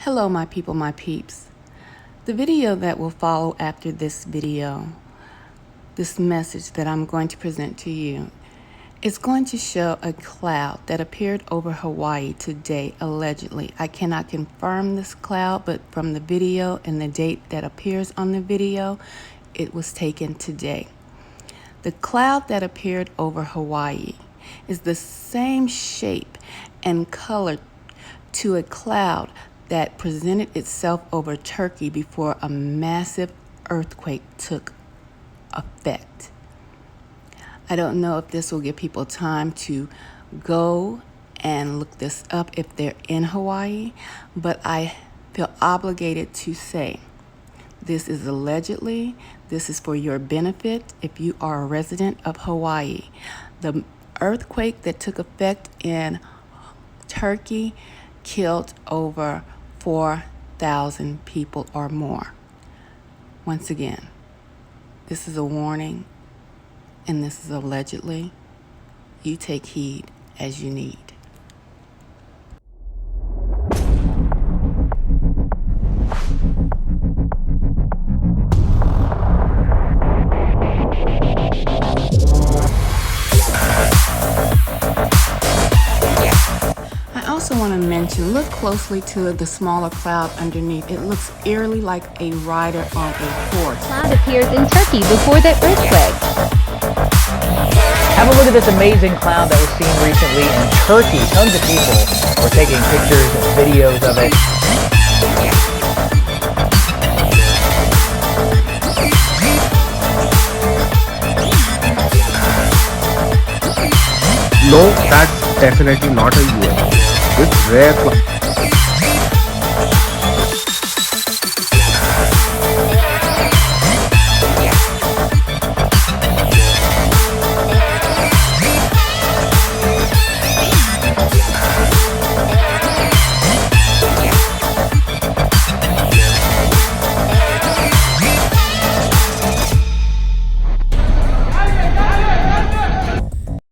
Hello my people, my peeps. The video that will follow after this video, this message that I'm going to present to you, is going to show a cloud that appeared over Hawaii today, allegedly. I cannot confirm this cloud, but from the video and the date that appears on the video, it was taken today. The cloud that appeared over Hawaii is the same shape and color to a cloud that presented itself over Turkey before a massive earthquake took effect. I don't know if this will give people time to go and look this up if they're in Hawaii, but I feel obligated to say this is allegedly, this is for your benefit if you are a resident of Hawaii. The earthquake that took effect in Turkey killed over 4,000 people or more. Once again, this is a warning, and this is allegedly. You take heed as you need. I also want to mention, look closely to the smaller cloud underneath. It looks eerily like a rider on a horse. Cloud appears in Turkey before the earthquake. Have a look at this amazing cloud that was seen recently in Turkey. Tons of people were taking pictures and videos of it. No, that's definitely not a UFO. This rare cloud